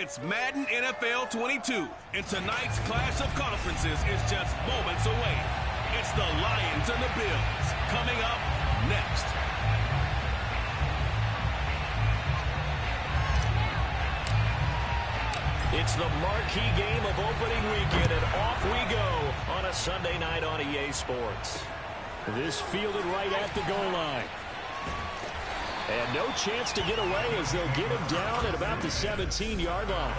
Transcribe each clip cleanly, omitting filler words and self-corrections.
It's Madden NFL 22, and tonight's clash of conferences is just moments away. It's the Lions and the Bills coming up next. It's the marquee game of opening weekend, and off we go on a Sunday night on EA Sports. This fielded right at the goal line. And no chance to get away as they'll get him down at about the 17-yard line.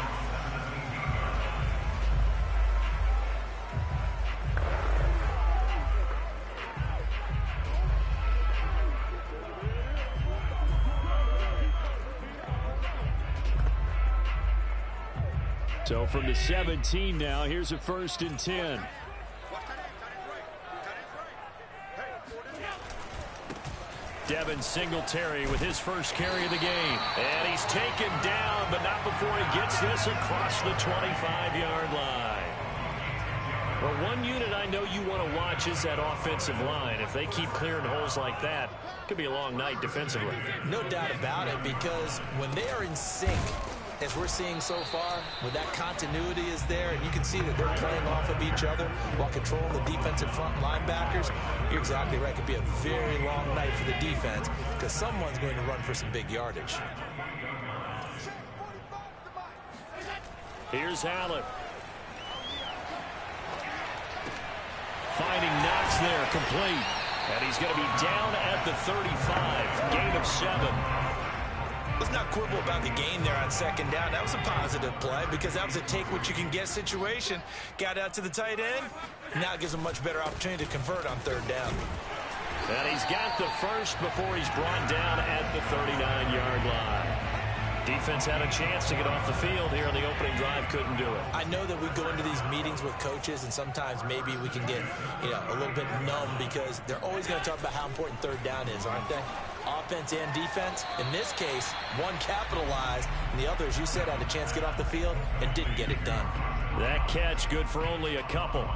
So from the 17 now, here's a 1st and 10. Devin Singletary with his first carry of the game. And he's taken down, but not before he gets this across the 25-yard line. Well, one unit I know you want to watch is that offensive line. If they keep clearing holes like that, it could be a long night defensively. No doubt about it, because when they are in sync, as we're seeing so far, when that continuity is there, and you can see that they're playing off of each other while controlling the defensive front linebackers, you're exactly right. It could be a very long night for the defense because someone's going to run for some big yardage. Here's Allen. Finding Knox there, complete. And he's going to be down at the 35, gain of 7. Let's not quibble about the gain there on 2nd down. That was a positive play because that was a take-what-you-can-get situation. Got out to the tight end. Now it gives him a much better opportunity to convert on 3rd down. And he's got the first before he's brought down at the 39-yard line. Defense had a chance to get off the field here on the opening drive, couldn't do it. I know that we go into these meetings with coaches, and sometimes maybe we can get, a little bit numb because they're always going to talk about how important 3rd down is, aren't they? Offense and defense. In this case, one capitalized, and the other, as you said, had a chance to get off the field and didn't get it done. That catch good for only a couple.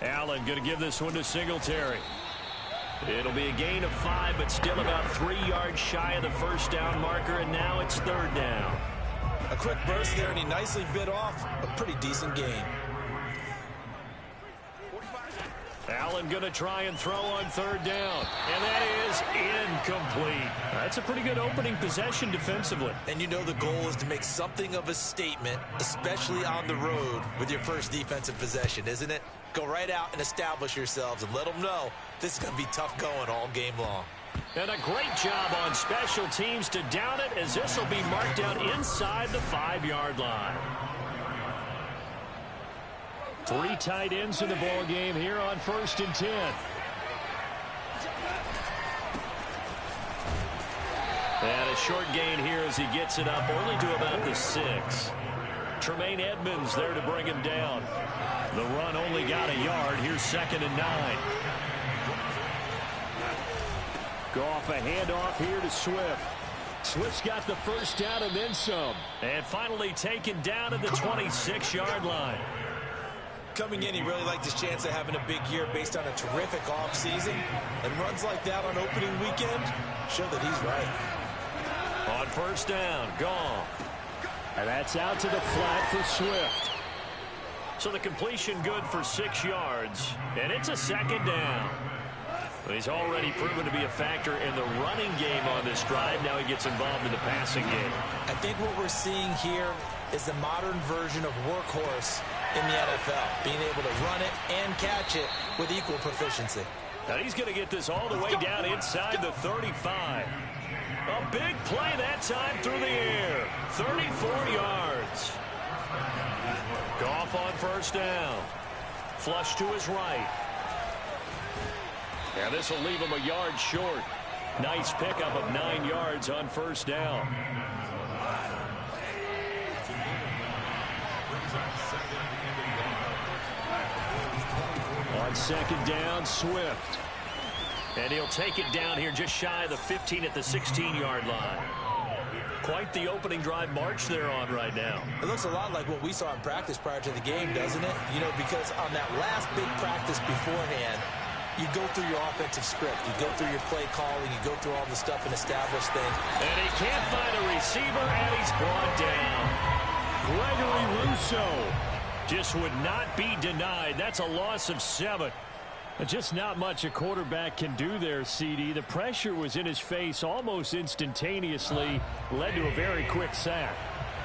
Allen going to give this one to Singletary. It'll be a gain of 5, but still about 3 yards shy of the 1st down marker, and now it's 3rd down. A quick burst there, and he nicely bit off a pretty decent gain. Allen going to try and throw on 3rd down, and that is incomplete. That's a pretty good opening possession defensively. And you know the goal is to make something of a statement, especially on the road with your first defensive possession, isn't it? Go right out and establish yourselves and let them know this is going to be tough going all game long. And a great job on special teams to down it, as this will be marked down inside the 5-yard line. 3 tight ends in the ball game here on 1st and 10. And a short gain here as he gets it up only to about the 6. Tremaine Edmonds there to bring him down. The run only got a yard. Here's 2nd and 9. Goff a handoff here to Swift. Swift's got the 1st down and then some. And finally taken down at the 26-yard line. Coming in, he really liked his chance of having a big year based on a terrific offseason. And runs like that on opening weekend show that he's right. On 1st down, Goff. And that's out to the flat for Swift. So the completion good for 6 yards. And it's a 2nd down. He's already proven to be a factor in the running game on this drive. Now he gets involved in the passing game. I think what we're seeing here is the modern version of workhorse in the NFL, being able to run it and catch it with equal proficiency. Now he's going to get this all the way down inside the 35. A big play that time through the air. 34 yards. Goff on 1st down. Flush to his right. And this will leave him a yard short. Nice pickup of 9 yards on 1st down. On 2nd down, Swift. And he'll take it down here just shy of the 15 at the 16-yard line. Quite the opening drive march they're on right now. It looks a lot like what we saw in practice prior to the game, doesn't it? You know, because on that last big practice beforehand, you go through your offensive script. You go through your play calling. You go through all the stuff and establish things. And he can't find a receiver, and he's brought down. Gregory Rousseau just would not be denied. That's a loss of 7. Just not much a quarterback can do there, CD. The pressure was in his face almost instantaneously. Led to a very quick sack.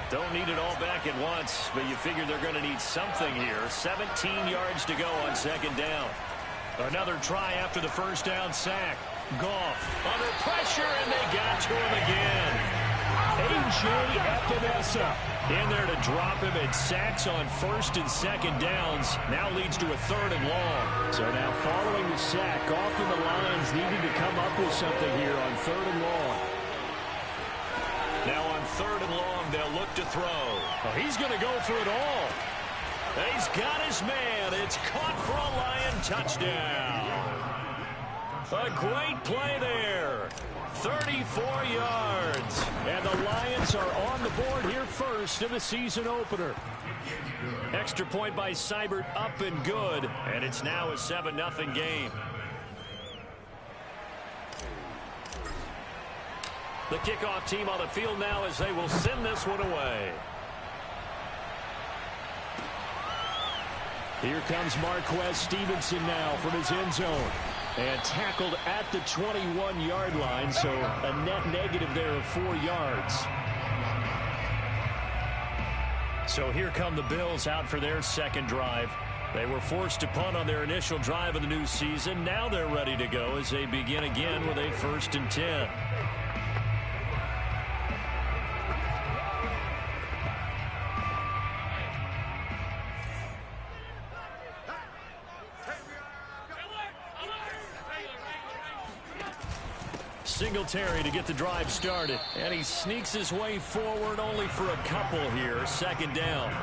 Don't need it all back at once, but you figure they're going to need something here. 17 yards to go on second down. Another try after the first down sack. Goff under pressure, and they got to him again. A.J. Epinesa in there to drop him, and sacks on first and second downs. Now leads to a 3rd and long. So now following the sack, Goff and the Lions needing to come up with something here on 3rd and long. Now on 3rd and long, they'll look to throw. Oh, he's going to go for it all. He's got his man. It's caught for a Lion touchdown. A great play there. 34 yards. And the Lions are on the board here first in the season opener. Extra point by Seibert, up and good. And it's now a 7-0 game. The kickoff team on the field now as they will send this one away. Here comes Marquez Stevenson now from his end zone. And tackled at the 21-yard line, so a net negative there of 4 yards. So here come the Bills out for their second drive. They were forced to punt on their initial drive of the new season. Now they're ready to go as they begin again with a 1st and 10. Singletary to get the drive started, and he sneaks his way forward only for a couple here. 2nd down.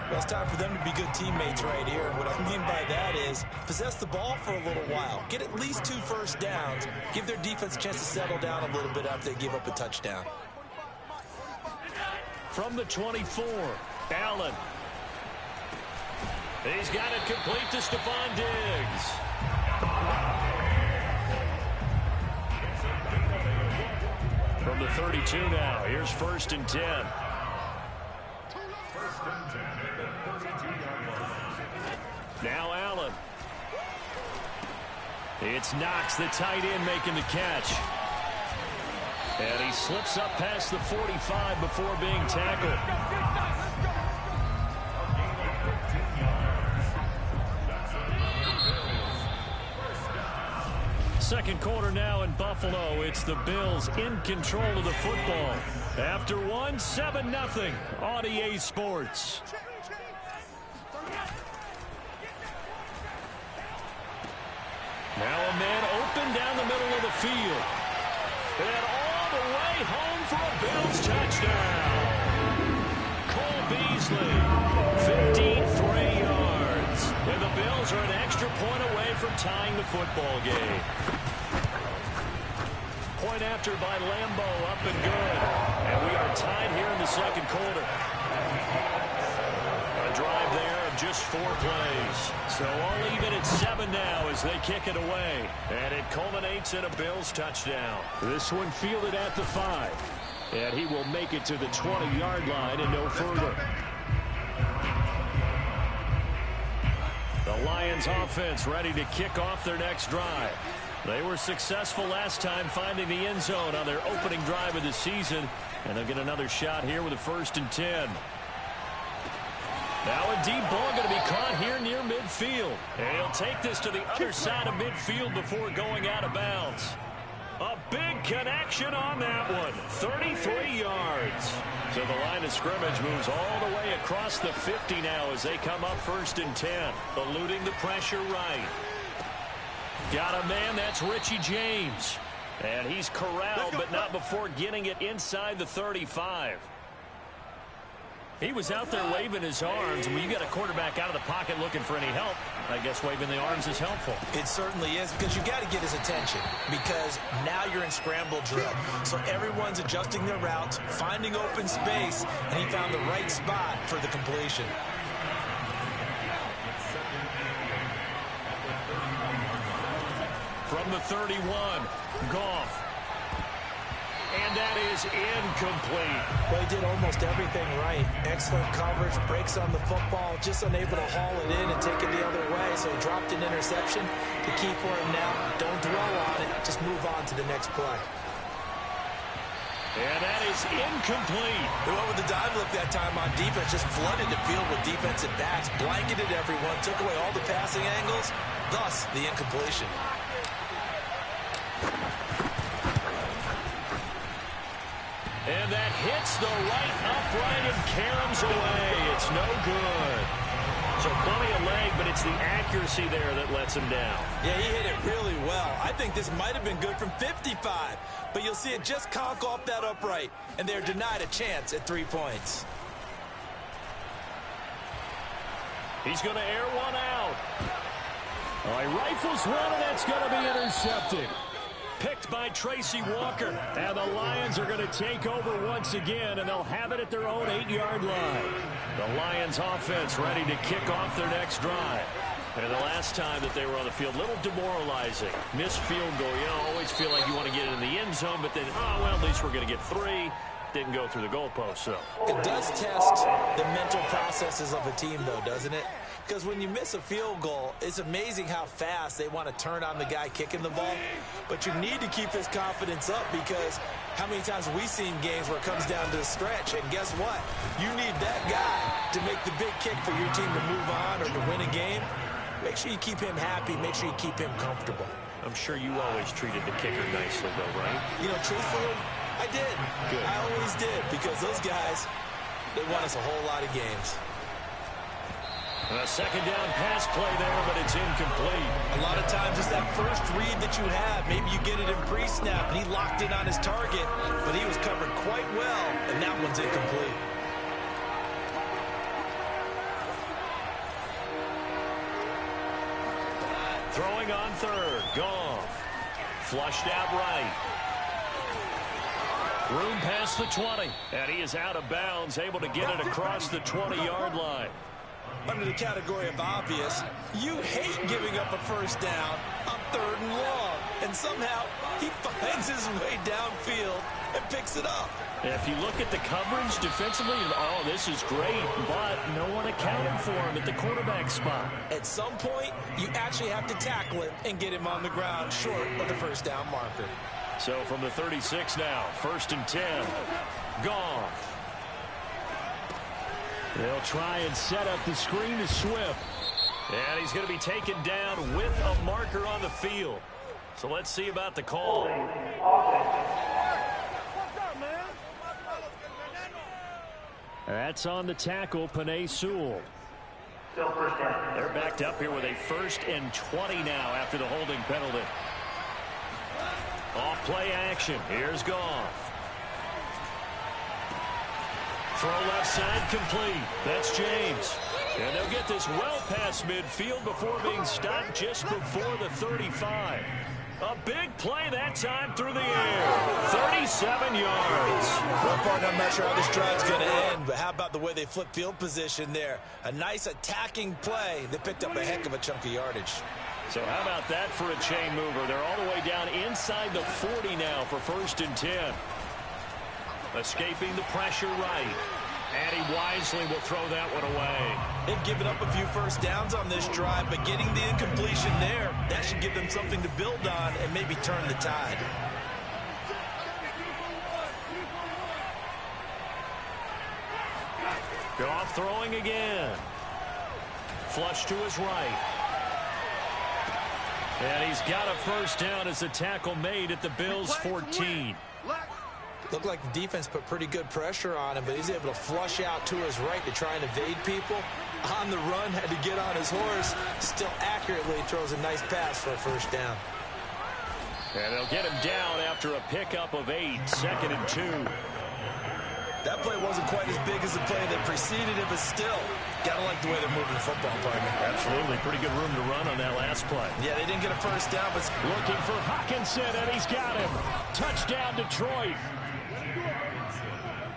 Well, it's time for them to be good teammates right here. What I mean by that is possess the ball for a little while. Get at least 2 first downs. Give their defense a chance to settle down a little bit after they give up a touchdown. From the 24, Allen. He's got it complete to Stephon Diggs. From the 32 now, here's 1st and 10. Now Allen. It's Knox, the tight end, making the catch. And he slips up past the 45 before being tackled. Second quarter now in Buffalo. It's the Bills in control of the football. After 7-0 on EA Sports. Now a man open down the middle of the field. And all the way home for a Bills touchdown. Cole Beasley, 53 yards. And the Bills are an extra point away from tying the football game. Point after by Lambeau, up and good. And we are tied here in the second quarter. A drive there of just 4 plays. So all even at 7 now as they kick it away. And it culminates in a Bills touchdown. This one fielded at the 5. And he will make it to the 20-yard line and no further. The Lions offense ready to kick off their next drive. They were successful last time finding the end zone on their opening drive of the season. And they'll get another shot here with a 1st and 10. Now a deep ball going to be caught here near midfield. And he'll take this to the other side of midfield before going out of bounds. A big connection on that one. 33 yards. So the line of scrimmage moves all the way across the 50 now as they come up 1st and 10. Eluding the pressure right. Got a man, that's Richie James. And he's corralled, but not before getting it inside the 35. He was out there waving his arms. When you got a quarterback out of the pocket looking for any help, I guess waving the arms is helpful. It certainly is, because you got to get his attention, because now you're in scramble drill. So everyone's adjusting their routes, finding open space, and he found the right spot for the completion. From the 31, Goff. And that is incomplete. Well, he did almost everything right. Excellent coverage, breaks on the football, just unable to haul it in and take it the other way. So he dropped an interception. The key for him now, don't dwell on it. Just move on to the next play. And that is incomplete. They went with the dive look that time on defense, just flooded the field with defensive backs, blanketed everyone, took away all the passing angles, thus the incompletion. And that hits the right upright and caroms away. It's no good. So plenty of leg, but it's the accuracy there that lets him down. Yeah, he hit it really well. I think this might have been good from 55, but you'll see it just conk off that upright, and they're denied a chance at 3 points. He's going to air one out. Oh, he rifles one, and that's going to be intercepted. Picked by Tracy Walker. And the Lions are going to take over once again, and they'll have it at their own 8-yard line. The Lions offense ready to kick off their next drive. And the last time that they were on the field, a little demoralizing. Missed field goal. You know, always feel like you want to get it in the end zone, but then, oh, well, at least we're going to get 3. Didn't go through the goalpost, so. It does test the mental processes of a team, though, doesn't it? Because when you miss a field goal, it's amazing how fast they want to turn on the guy kicking the ball. But you need to keep his confidence up, because how many times have we seen games where it comes down to the stretch, and guess what? You need that guy to make the big kick for your team to move on or to win a game. Make sure you keep him happy. Make sure you keep him comfortable. I'm sure you always treated the kicker nicely, though, right? You know, truthfully, I did. Good. I always did, because those guys, they won us a whole lot of games. And a second down pass play there, but it's incomplete. A lot of times it's that first read that you have. Maybe you get it in pre-snap, and he locked in on his target, but he was covered quite well, and that one's incomplete. Throwing on third, Goff. Flushed out right. Room past the 20, and he is out of bounds, able to get it across the 20-yard line. Under the category of obvious, you hate giving up a first down on 3rd and long, and somehow he finds his way downfield and picks it up. If you look at the coverage defensively, oh, this is great, but no one accounted for him at the quarterback spot. At some point, you actually have to tackle him and get him on the ground short of the first down marker. So from the 36 now, 1st and 10, Goff. They'll try and set up the screen to Swift. And he's going to be taken down with a marker on the field. So let's see about the call. That's on the tackle, Penei Sewell. They're backed up here with a 1st and 20 now after the holding penalty. Off play action. Here's Goff. Throw left side complete. That's James. And they'll get this well past midfield before being stopped just before the 35. A big play that time through the air. 37 yards. Well, partner, I'm not sure how this drive's going to end, but how about the way they flip field position there? A nice attacking play. They picked up a heck of a chunk of yardage. So how about that for a chain mover? They're all the way down inside the 40 now for 1st and 10. Escaping the pressure right. And he wisely will throw that one away. They've given up a few first downs on this drive, but getting the incompletion there, that should give them something to build on and maybe turn the tide. Goff throwing again. Flush to his right. And he's got a first down as a tackle made at the Bills' 14. Looked like the defense put pretty good pressure on him, but he's able to flush out to his right to try and evade people. On the run, had to get on his horse. Still accurately throws a nice pass for a first down. And they'll get him down after a pickup of 8, 2nd and 2. That play wasn't quite as big as the play that preceded it, but still, gotta like the way they're moving the football, partner. Absolutely. Pretty good room to run on that last play. Yeah, they didn't get a first down, but looking for Hawkinson, and he's got him. Touchdown, Detroit.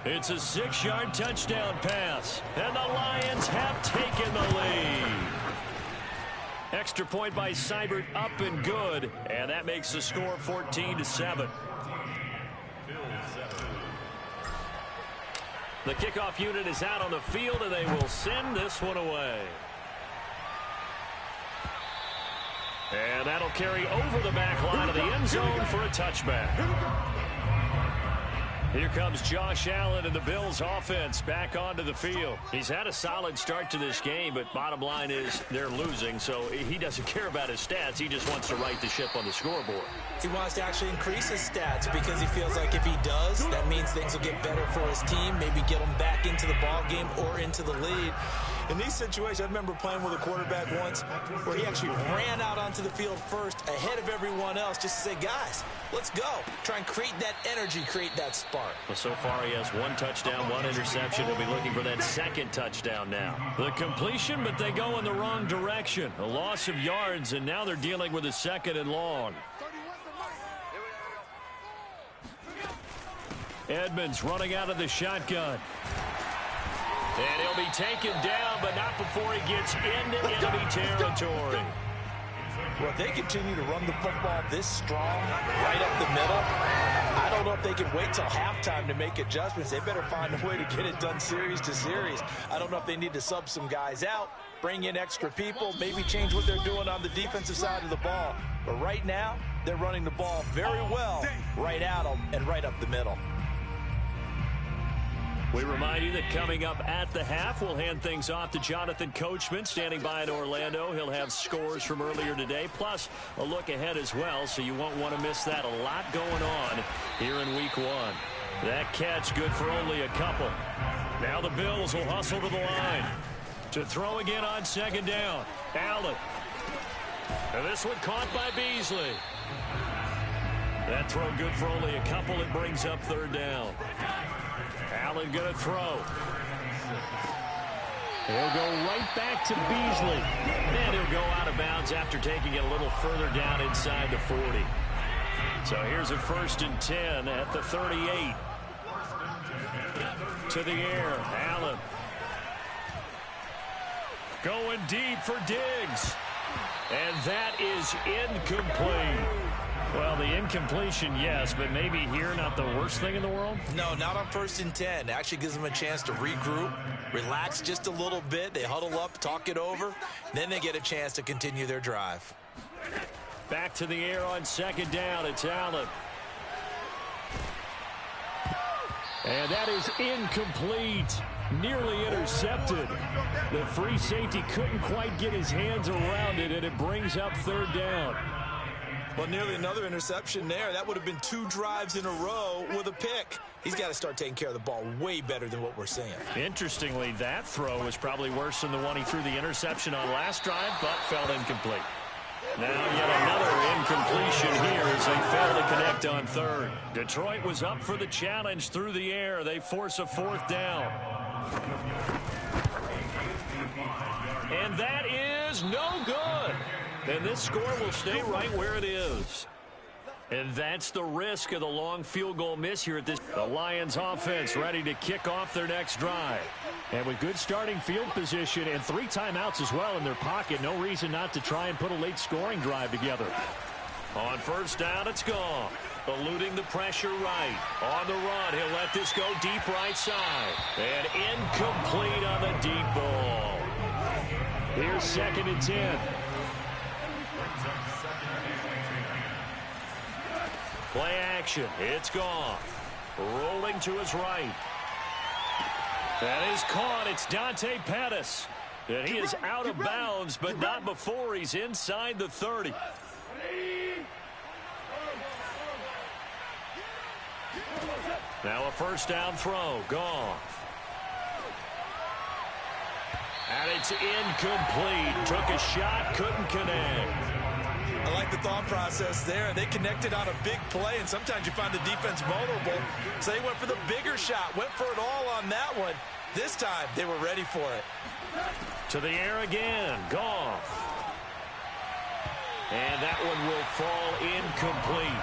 It's a 6-yard touchdown pass, and the Lions have taken the lead. Extra point by Seibert, up and good, and that makes the score 14-7. The kickoff unit is out on the field, and they will send this one away. And that'll carry over the back line of the end zone for a touchback. Here comes Josh Allen and the Bills offense back onto the field. He's had a solid start to this game, but bottom line is they're losing, so he doesn't care about his stats. He just wants to right the ship on the scoreboard. He wants to actually increase his stats because he feels like if he does, that means things will get better for his team, maybe get him back into the ball game or into the lead. In these situations, I remember playing with a quarterback once where he actually ran out onto the field first ahead of everyone else just to say, guys, let's go. Try and create that energy, create that spark. Well, so far he has 1 touchdown, 1 interception. He'll be looking for that 2nd touchdown now. The completion, but they go in the wrong direction. A loss of yards, and now they're dealing with a 2nd and long. Edmonds running out of the shotgun. And he'll be taken down, but not before he gets into enemy territory. Well, if they continue to run the football this strong, right up the middle, I don't know if they can wait till halftime to make adjustments. They better find a way to get it done series to series. I don't know if they need to sub some guys out, bring in extra people, maybe change what they're doing on the defensive side of the ball. But right now, they're running the ball very well right at them and right up the middle. We remind you that coming up at the half, we'll hand things off to Jonathan Coachman standing by in Orlando. He'll have scores from earlier today, plus a look ahead as well, so you won't want to miss that. A lot going on here in week 1. That catch good for only a couple. Now the Bills will hustle to the line. To throw again on 2nd down. Allen. And this one caught by Beasley. That throw good for only a couple. It brings up 3rd down. Allen going to throw. He'll go right back to Beasley. And he'll go out of bounds after taking it a little further down inside the 40. So here's a 1st and 10 at the 38. To the air, Allen. Going deep for Diggs. And that is incomplete. Well, the incompletion, yes, but maybe here not the worst thing in the world? No, not on 1st and 10. It actually gives them a chance to regroup, relax just a little bit. They huddle up, talk it over. Then they get a chance to continue their drive. Back to the air on 2nd down. It's Allen. And that is incomplete. Nearly intercepted. The free safety couldn't quite get his hands around it, and it brings up 3rd down. Well, nearly another interception there. That would have been 2 drives in a row with a pick. He's got to start taking care of the ball way better than what we're seeing. Interestingly, that throw was probably worse than the one he threw the interception on last drive, but fell incomplete. Now yet another incompletion here as they fail to connect on 3rd. Detroit was up for the challenge through the air. They force a 4th down. And that is no good. And this score will stay right where it is. And that's the risk of the long field goal miss here at this. The Lions offense ready to kick off their next drive. And with good starting field position and 3 timeouts as well in their pocket, no reason not to try and put a late scoring drive together. On 1st down, it's gone. Eluding the pressure right. On the run, he'll let this go deep right side. And incomplete on the deep ball. Here's 2nd and 10. Play action. It's gone. Rolling to his right. That is caught. It's Dante Pettis. And he is out of bounds, but not before he's inside the 30. Now a 1st down throw. Gone. And it's incomplete. Took a shot, couldn't connect. I like the thought process there. They connected on a big play, and sometimes you find the defense vulnerable. So they went for the bigger shot, went for it all on that one. This time, they were ready for it. To the air again, Goff. And that one will fall incomplete.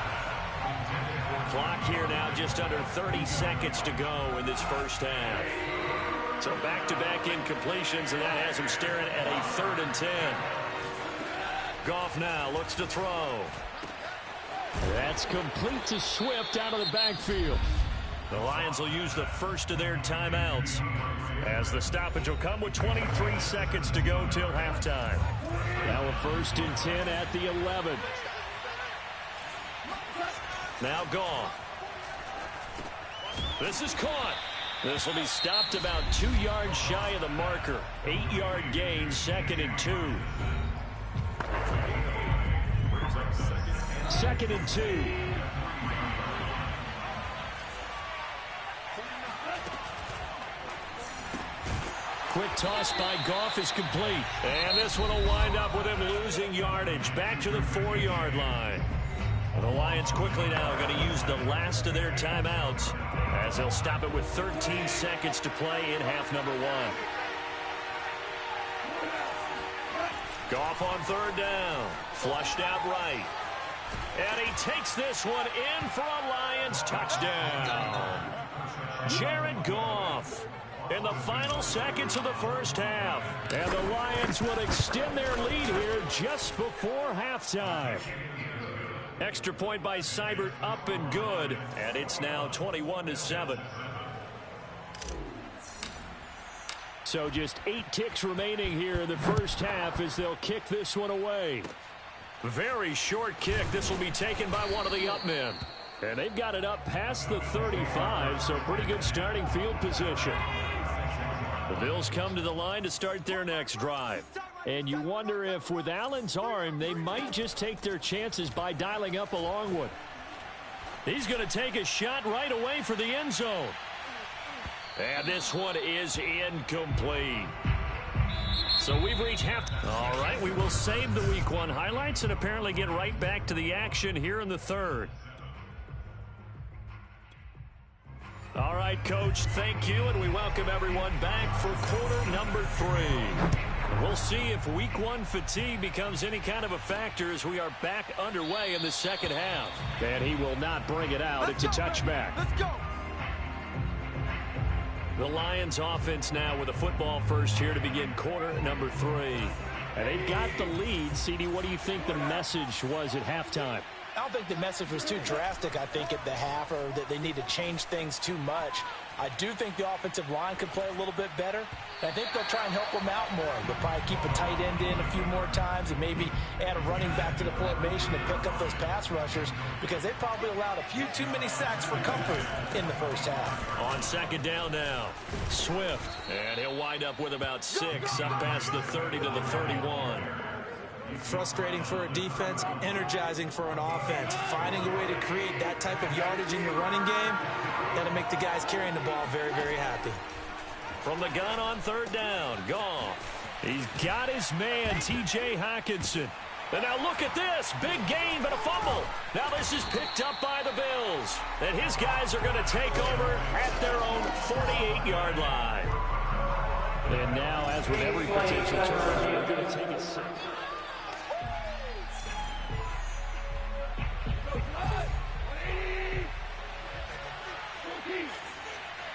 Clock here now just under 30 seconds to go in this first half. So back-to-back incompletions, and that has him staring at a 3rd and 10. Goff now looks to throw. That's complete to Swift out of the backfield. The Lions will use the first of their timeouts as the stoppage will come with 23 seconds to go till halftime. Now a 1st and 10 at the 11. Now Goff. This is caught. This will be stopped about 2 yards shy of the marker. 8-yard gain, 2nd and 2. 2nd and 2. Quick toss by Goff is complete. And this one will wind up with him losing yardage. Back to the 4-yard line. And the Lions quickly now going to use the last of their timeouts as they'll stop it with 13 seconds to play in half number 1. Goff on 3rd down. Flushed out right. And he takes this one in for a Lions touchdown. Jared Goff in the final seconds of the first half. And the Lions will extend their lead here just before halftime. Extra point by Seibert up and good. And it's now 21-7. So just 8 ticks remaining here in the first half as they'll kick this one away. Very short kick. This will be taken by one of the up men. And they've got it up past the 35, so pretty good starting field position. The Bills come to the line to start their next drive. And you wonder if with Allen's arm, they might just take their chances by dialing up a long one. He's going to take a shot right away for the end zone. And this one is incomplete. So we've reached half. All right, we will save the Week 1 highlights and apparently get right back to the action here in the 3rd. All right, Coach, thank you, and we welcome everyone back for quarter number 3. We'll see if Week 1 fatigue becomes any kind of a factor as we are back underway in the second half. And he will not bring it out. It's a touchback. Let's go. The Lions offense now with a football first here to begin quarter number 3. And they've got the lead. CD, what do you think the message was at halftime? I don't think the message was too drastic, I think, at the half, or that they need to change things too much. I do think the offensive line could play a little bit better. And I think they'll try and help them out more. They'll probably keep a tight end in a few more times and maybe add a running back to the formation to pick up those pass rushers because they probably allowed a few too many sacks for comfort in the first half. On 2nd down now, Swift. And he'll wind up with about 6 up past the 30 to the 31. Frustrating for a defense, energizing for an offense. Finding a way to create that type of yardage in your running game, that'll make the guys carrying the ball very, very happy. From the gun on 3rd down, Goff. He's got his man, T.J. Hockenson. And now look at this. Big gain, but a fumble. Now this is picked up by the Bills. And his guys are going to take over at their own 48-yard line. And now, as with every potential turn, they're going to take a second.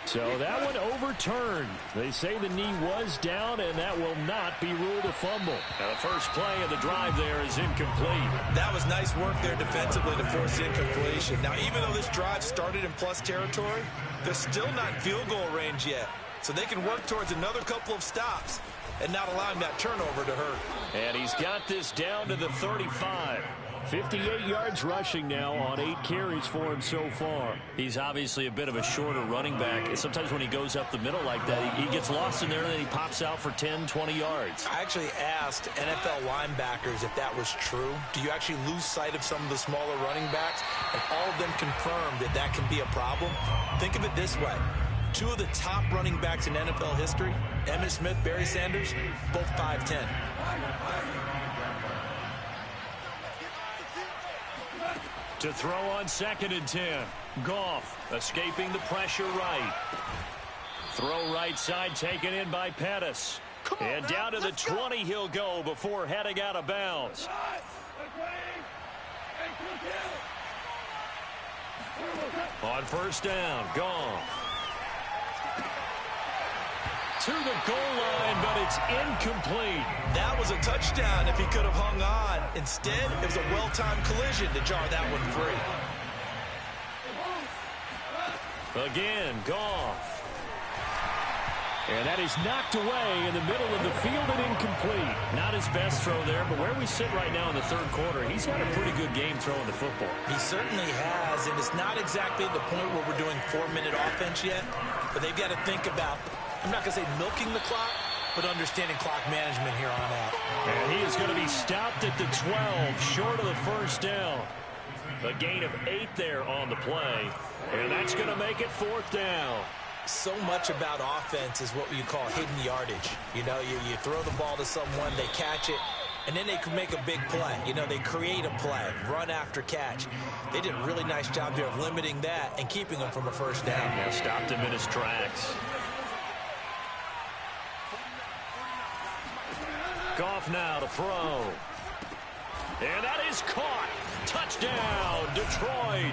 So that one overturned. They say the knee was down, and that will not be ruled a fumble. Now the first play of the drive there is incomplete. That was nice work there defensively to force the incompletion. Now, even though this drive started in plus territory, they're still not in field goal range yet. So they can work towards another couple of stops and not allowing that turnover to hurt. And he's got this down to the 35. 58 yards rushing now on 8 carries for him so far. He's obviously a bit of a shorter running back. Sometimes when he goes up the middle like that, he gets lost in there and then he pops out for 10, 20 yards. I actually asked NFL linebackers if that was true. Do you actually lose sight of some of the smaller running backs? And all of them confirmed that that can be a problem. Think of it this way. 2 of the top running backs in NFL history, Emmitt Smith, Barry Sanders, both 5'10". To throw on 2nd and 10. Goff escaping the pressure right. Throw right side taken in by Pettis. And down to the 20 he'll go before heading out of bounds. On 1st down, Goff. To the goal line, but it's incomplete. That was a touchdown if he could have hung on. Instead, it was a well-timed collision to jar that one free. Again, Goff. And that is knocked away in the middle of the field and incomplete. Not his best throw there, but where we sit right now in the 3rd quarter, he's had a pretty good game throwing the football. He certainly has, and it's not exactly the point where we're doing 4-minute offense yet, but they've got to think about, I'm not going to say milking the clock, but understanding clock management here on out. And he is going to be stopped at the 12, short of the 1st down. A gain of 8 there on the play, and that's going to make it 4th down. So much about offense is what you call hidden yardage. You know, you throw the ball to someone, they catch it, and then they can make a big play. You know, they create a play, run after catch. They did a really nice job there of limiting that and keeping him from a 1st down. Yeah, stopped him in his tracks. Goff now to throw. And that is caught. Touchdown, Detroit.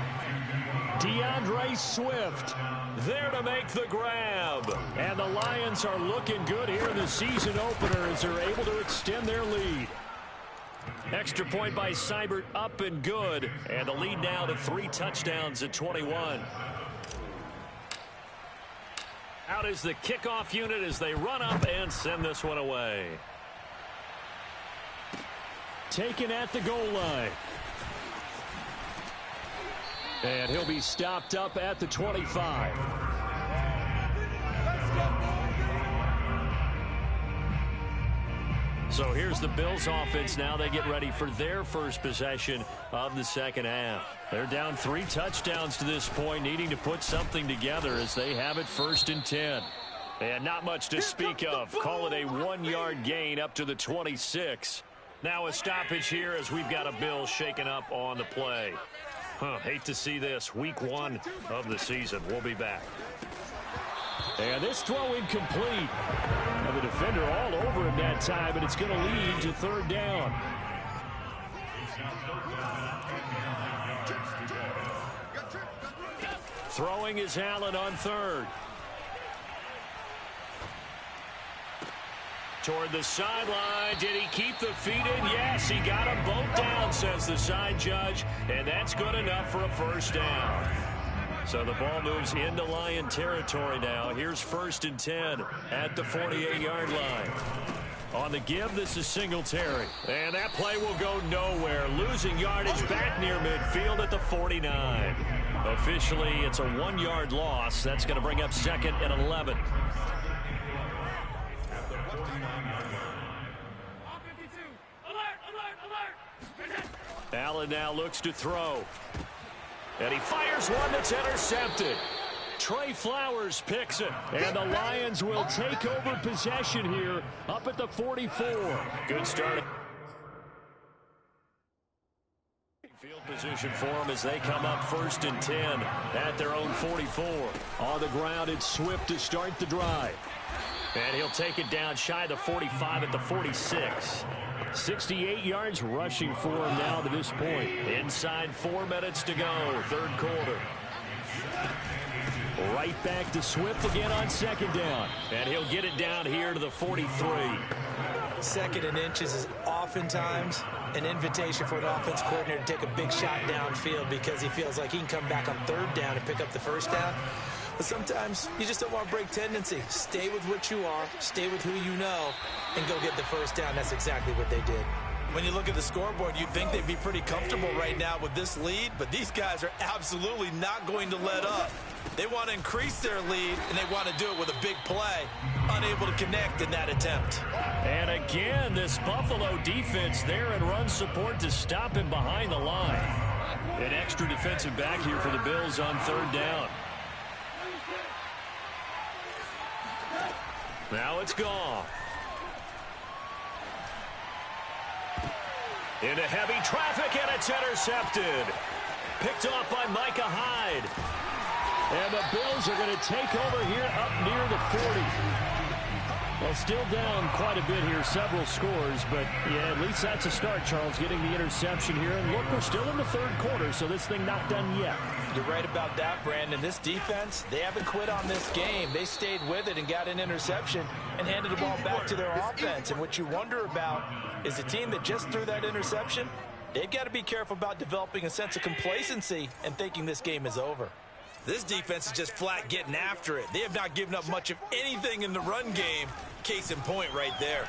DeAndre Swift there to make the grab. And the Lions are looking good here in the season opener as they're able to extend their lead. Extra point by Seibert, up and good. And the lead now to 3 touchdowns at 21. Out is the kickoff unit as they run up and send this one away. Taken at the goal line. And he'll be stopped up at the 25. So here's the Bills offense now. They get ready for their first possession of the 2nd half. They're down 3 touchdowns to this point, needing to put something together as they have it 1st and 10. And not much to speak of. Call it a 1-yard gain up to the 26. Now a stoppage here as we've got a Bills shaken up on the play. Hate to see this. Week 1 of the season. We'll be back. And this throw incomplete. And the defender all over him that time, and it's going to lead to 3rd down. Throwing is Allen on 3rd. Toward the sideline. Did he keep the feet in? Yes, he got them both down, says the side judge. And that's good enough for a 1st down. So the ball moves into Lion territory now. Here's 1st and 10 at the 48-yard line. On the give, this is Singletary. And that play will go nowhere. Losing yardage back near midfield at the 49. Officially, it's a 1-yard loss. That's going to bring up 2nd and 11. Allen now looks to throw. And he fires one that's intercepted. Trey Flowers picks it. And the Lions will take over possession here up at the 44. Good start. Field position for them as they come up 1st and 10 at their own 44. On the ground, it's Swift to start the drive. And he'll take it down shy of the 45 at the 46. 68 yards rushing for him now to this point. Inside 4 minutes to go, 3rd quarter. Right back to Swift again on 2nd down. And he'll get it down here to the 43. 2nd and inches is oftentimes an invitation for an offense coordinator to take a big shot downfield because he feels like he can come back on 3rd down and pick up the 1st down. But sometimes you just don't want to break tendency. Stay with what you are, stay with who you know, and go get the 1st down. That's exactly what they did. When you look at the scoreboard, you'd think they'd be pretty comfortable right now with this lead, but these guys are absolutely not going to let up. They want to increase their lead, and they want to do it with a big play. Unable to connect in that attempt. And again, this Buffalo defense there in run support to stop him behind the line. An extra defensive back here for the Bills on 3rd down. Now it's gone. Into heavy traffic, and it's intercepted. Picked off by Micah Hyde. And the Bills are going to take over here up near the 40. Well, still down quite a bit here, several scores, but yeah, at least that's a start, Charles, getting the interception here. And look, we're still in the third quarter, so this thing not done yet. You're right about that, Brandon. This defense, they haven't quit on this game. They stayed with it and got an interception and handed the ball back to their offense. And what you wonder about is the team that just threw that interception, they've got to be careful about developing a sense of complacency and thinking this game is over. This defense is just flat getting after it. They have not given up much of anything in the run game. Case in point right there.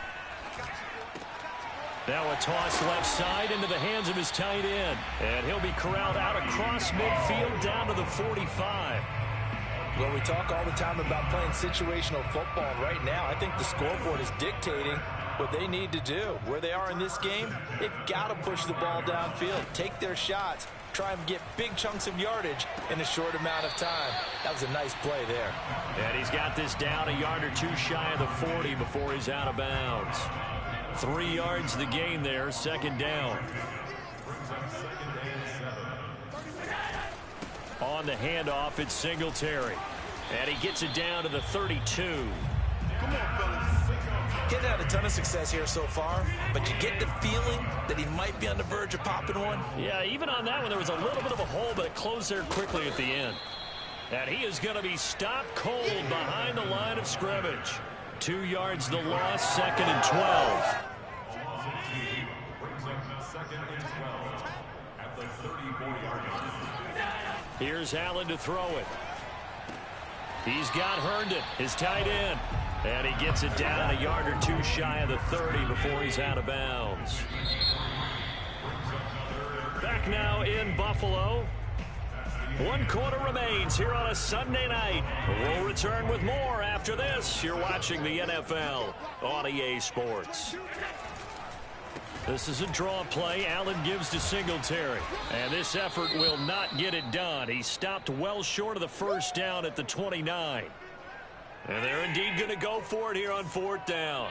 Now a toss left side into the hands of his tight end. And he'll be corralled out across midfield down to the 45. Well, we talk all the time about playing situational football. Right now, I think the scoreboard is dictating what they need to do. Where they are in this game, they've got to push the ball downfield, take their shots, try and get big chunks of yardage in a short amount of time. That was a nice play there. And he's got this down a yard or two shy of the 40 before he's out of bounds. 3 yards the gain there, second down. On the handoff, it's Singletary. And he gets it down to the 32. Come on, fellas. He's had a ton of success here so far, but you get the feeling that he might be on the verge of popping one. Yeah, even on that one, there was a little bit of a hole, but it closed there quickly at the end. And he is going to be stopped cold behind the line of scrimmage. 2 yards the loss, second and 12. Here's Allen to throw it. He's got Herndon, his tight end. And he gets it down a yard or two shy of the 30 before he's out of bounds. Back now in Buffalo. 1 quarter remains here on a Sunday night. We'll return with more after this. You're watching the NFL on EA Sports. This is a draw play. Allen gives to Singletary. And this effort will not get it done. He stopped well short of the first down at the 29. And they're indeed going to go for it here on 4th down.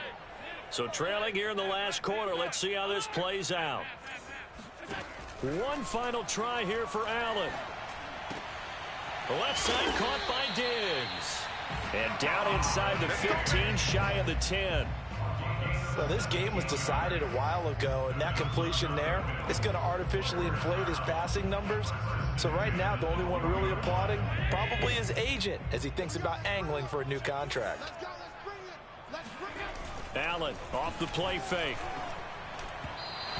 So trailing here in the last quarter. Let's see how this plays out. One final try here for Allen. The left side caught by Diggs. And down inside the 15, shy of the 10. Well, this game was decided a while ago, and that completion there is going to artificially inflate his passing numbers. So right now, the only one really applauding probably his agent as he thinks about angling for a new contract. Allen off the play fake.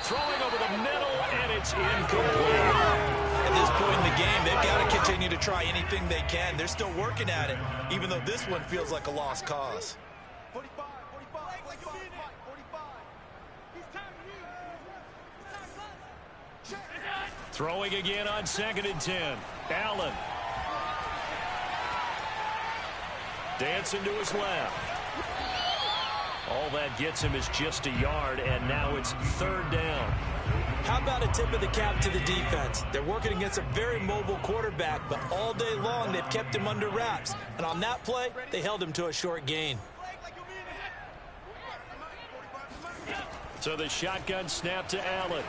Throwing over the middle, and it's incomplete. At this point in the game, they've got to continue to try anything they can. They're still working at it, even though this one feels like a lost cause. 45. Throwing again on 2nd and 10. Allen. Dancing to his left. All that gets him is just a yard, and now it's 3rd down. How about a tip of the cap to the defense? They're working against a very mobile quarterback, but all day long they've kept him under wraps. And on that play, they held him to a short gain. So the shotgun snap to Allen.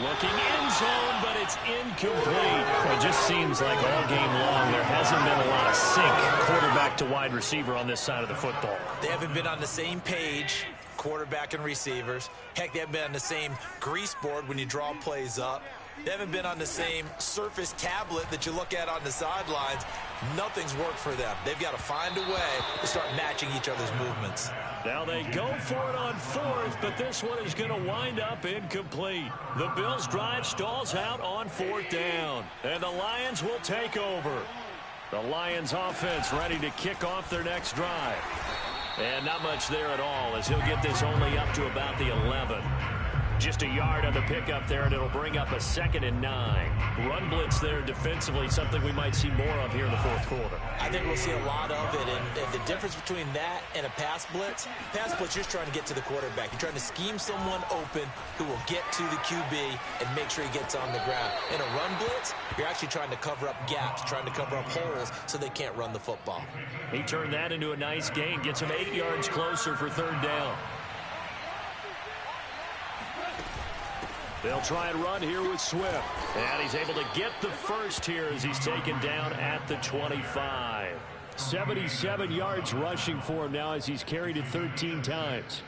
Looking in zone, but it's incomplete. It just seems like all game long there hasn't been a lot of sync quarterback to wide receiver on this side of the football. They haven't been on the same page, quarterback and receivers. Heck, they haven't been on the same grease board when you draw plays up. They haven't been on the same Surface tablet that you look at on the sidelines. Nothing's worked for them. They've got to find a way to start matching each other's movements. Now they go for it on 4th, but this one is going to wind up incomplete. The Bills' drive stalls out on 4th down, and the Lions will take over. The Lions offense ready to kick off their next drive. And not much there at all, as he'll get this only up to about the 11. Just a yard on the pickup there, and it'll bring up a 2nd and 9. Run blitz there defensively, something we might see more of here in the 4th quarter. I think we'll see a lot of it, and the difference between that and a pass blitz, you're just trying to get to the quarterback. You're trying to scheme someone open who will get to the QB and make sure he gets on the ground. In a run blitz, you're actually trying to cover up gaps, trying to cover up holes so they can't run the football. He turned that into a nice gain, gets him 8 yards closer for 3rd down. They'll try and run here with Swift. And he's able to get the first here as he's taken down at the 25. 77 yards rushing for him now as he's carried it 13 times.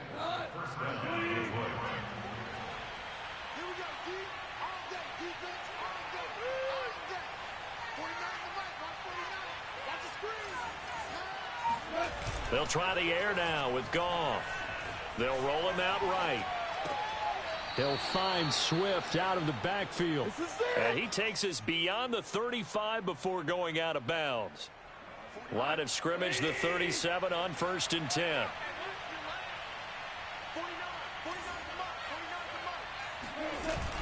They'll try the air now with Goff. They'll roll him out right. They'll find Swift out of the backfield. And he takes us beyond the 35 before going out of bounds. Line of scrimmage, the 37 on 1st and 10.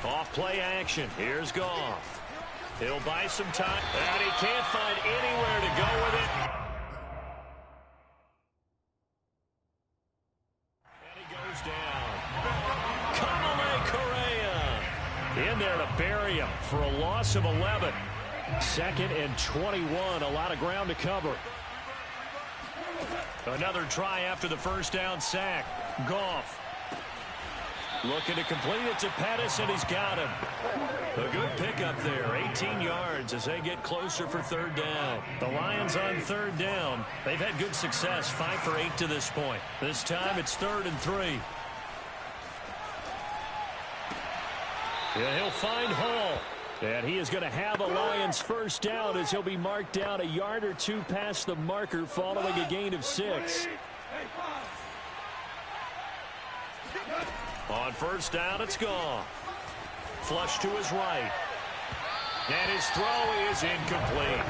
Off play action. Here's Goff. He'll buy some time. And he can't find anywhere to go with it. In there to bury him for a loss of 11. 2nd and 21. A lot of ground to cover. Another try after the first down sack. Goff looking to complete it to Pettis, and he's got him. A good pickup there. 18 yards as they get closer for 3rd down. The Lions on 3rd down. They've had good success. 5 for 8 to this point. This time it's 3rd and 3. Yeah, he'll find Hall. And he is going to have a Lions first down as he'll be marked down a yard or two past the marker following a gain of 6. On 1st down, it's Goff. Flush to his right. And his throw is incomplete.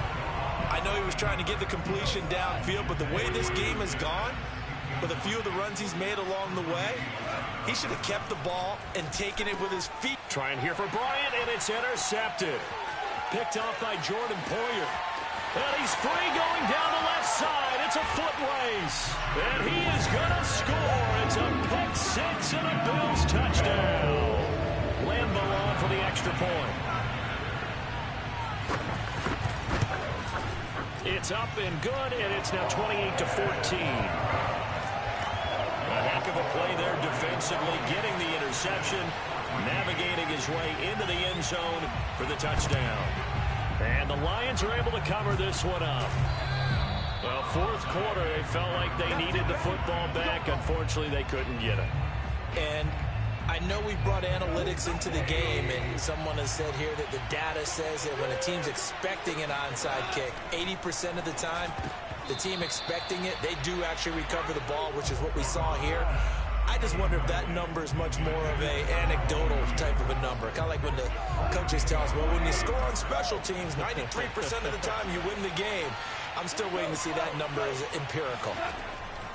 I know he was trying to get the completion downfield, but the way this game has gone, with a few of the runs he's made along the way, he should have kept the ball and taken it with his feet. Trying here for Bryant, and it's intercepted. Picked off by Jordan Poyer. And he's free going down the left side. It's a foot race. And he is going to score. It's a pick 6 and a Bills touchdown. Lambeau on for the extra point. It's up and good, and it's now 28-14. A heck of a play there defensively, getting the interception, navigating his way into the end zone for the touchdown. And the Lions are able to cover this one up. Well, 4th quarter, they felt like they needed the football back. Unfortunately, they couldn't get it. And I know we brought analytics into the game, and someone has said here that the data says that when a team's expecting an onside kick, 80% of the time, the team expecting it, they do actually recover the ball, which is what we saw here. I just wonder if that number is much more of a anecdotal type of a number. Kind of like when the coaches tell us, well, when you score on special teams, 93% of the time you win the game. I'm still waiting to see that number as empirical.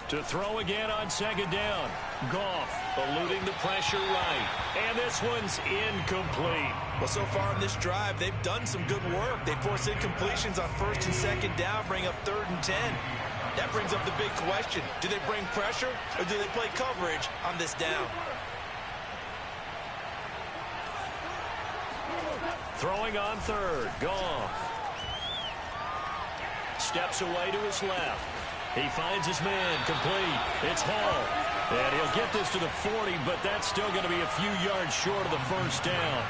To throw again on 2nd down. Goff eluding the pressure right. And this one's incomplete. Well, so far in this drive, they've done some good work. They force incompletions on 1st and 2nd down, bring up 3rd and 10. That brings up the big question. Do they bring pressure or do they play coverage on this down? Throwing on 3rd. Goff steps away to his left. He finds his man, complete. It's Hall. And he'll get this to the 40, but that's still going to be a few yards short of the first down.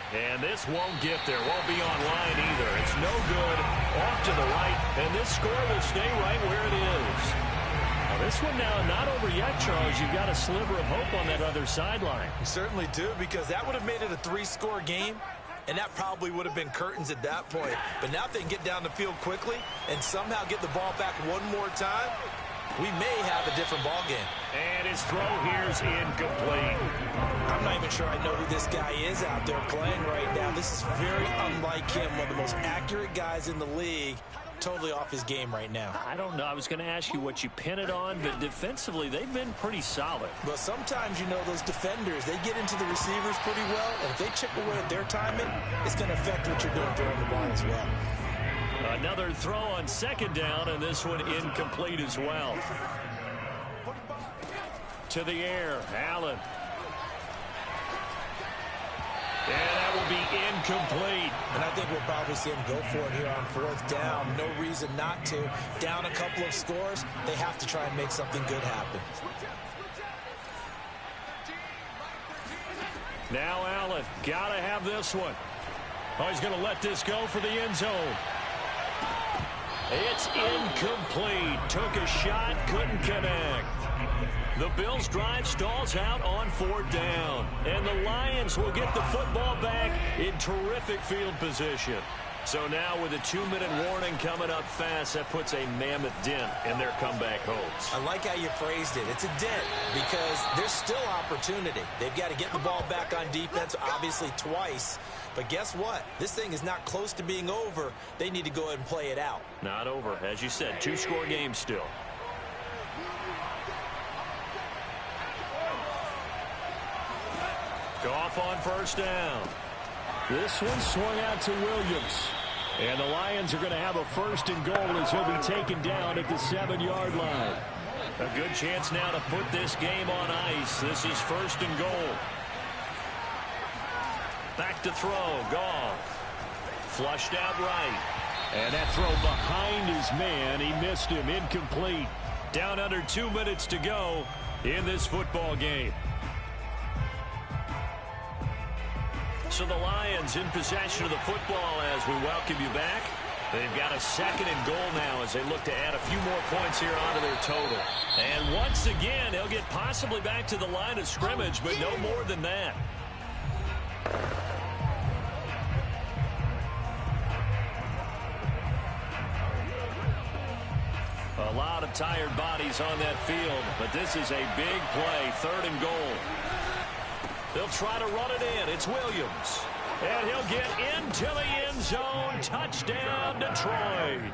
And this won't get there, won't be online either. It's no good, off to the right, and this score will stay right where it is. Now this one now not over yet, Charles. You've got a sliver of hope on that other sideline. You certainly do, because that would have made it a 3-score game, and that probably would have been curtains at that point. But now if they can get down the field quickly and somehow get the ball back one more time, we may have a different ball game. And his throw here's incomplete. I'm not even sure I know who this guy is out there playing right now. This is very unlike him, one of the most accurate guys in the league. Totally off his game right now. I don't know. I was going to ask you what you pin it on, but defensively, they've been pretty solid. But sometimes, you know, those defenders, they get into the receivers pretty well, and if they chip away at their timing, it's going to affect what you're doing throwing the ball as well. Another throw on 2nd down, and this one incomplete as well. To the air, Allen. And that will be incomplete. And I think we'll probably see him go for it here on 4th down. No reason not to. Down a couple of scores, they have to try and make something good happen. Now Allen, got to have this one. Oh, he's going to let this go for the end zone. It's incomplete. Took a shot, couldn't connect. The Bills' drive stalls out on 4th down. And the Lions will get the football back in terrific field position. So now with a 2-minute warning coming up fast, that puts a mammoth dent in their comeback hopes. I like how you phrased it. It's a dent because there's still opportunity. They've got to get the ball back on defense, obviously twice. But guess what? This thing is not close to being over. They need to go ahead and play it out. Not over. As you said, 2-score game still. Goff on 1st down. This one swung out to Williams. And the Lions are going to have a 1st and goal as he'll be taken down at the 7-yard line. A good chance now to put this game on ice. This is 1st and goal. Back to throw. Goff. Flushed out right. And that throw behind his man. He missed him. Incomplete. Down under 2 minutes to go in this football game. So the Lions in possession of the football as we welcome you back. They've got a 2nd and goal now as they look to add a few more points here onto their total. And once again, they'll get possibly back to the line of scrimmage, but no more than that. A lot of tired bodies on that field, but this is a big play, 3rd and goal. They'll try to run it in. It's Williams. And he'll get into the end zone. Touchdown, Detroit.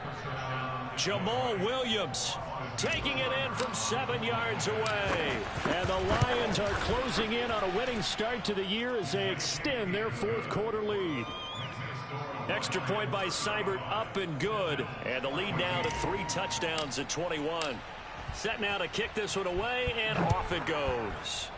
Jamal Williams taking it in from 7 yards away. And the Lions are closing in on a winning start to the year as they extend their 4th quarter lead. Extra point by Seibert, up and good. And the lead now to 3 touchdowns at 21. Set now to kick this one away, and off it goes.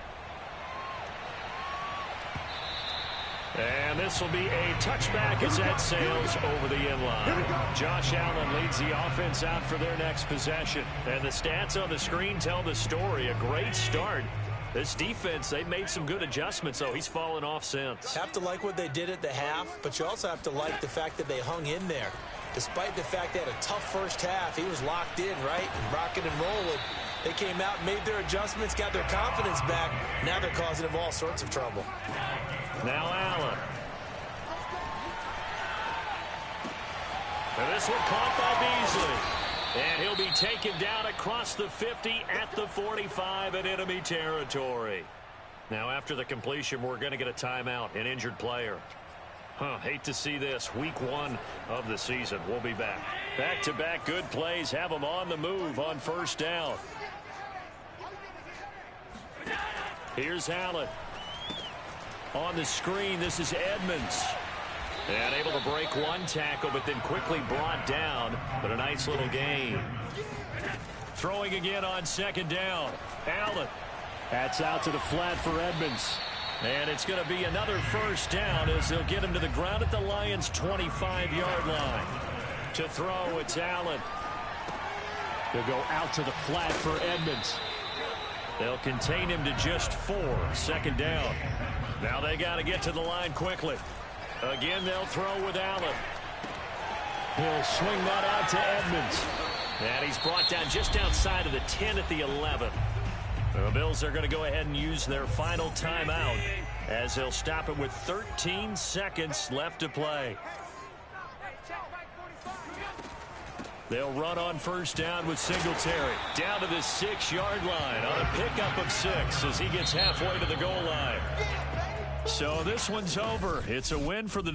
And this will be a touchback as that sails over the end line. Josh Allen leads the offense out for their next possession. And the stats on the screen tell the story. A great start. This defense, they've made some good adjustments, though. He's fallen off since. Have to like what they did at the half, but you also have to like the fact that they hung in there. Despite the fact they had a tough first half, he was locked in, right? And rocking and rolling. They came out, made their adjustments, got their confidence back. Now they're causing him all sorts of trouble. Now Allen. And this one caught by Beasley. And he'll be taken down across the 50 at the 45 in enemy territory. Now after the completion, we're going to get a timeout, an injured player. Hate to see this. Week 1 of the season. We'll be back. Back-to-back good plays have them on the move on 1st down. Here's Allen. On the screen, this is Edmonds. And able to break one tackle, but then quickly brought down. But a nice little gain. Throwing again on 2nd down. Allen. That's out to the flat for Edmonds. And it's going to be another 1st down as they'll get him to the ground at the Lions' 25-yard line. To throw, it's Allen. They'll go out to the flat for Edmonds. They'll contain him to just 4. 2nd down. Now they got to get to the line quickly. Again, they'll throw with Allen. He'll swing that out to Edmonds. And he's brought down just outside of the 10 at the 11. The Bills are going to go ahead and use their final timeout as they'll stop it with 13 seconds left to play. They'll run on 1st down with Singletary. Down to the 6-yard line on a pickup of 6 as he gets halfway to the goal line. So this one's over. It's a win for the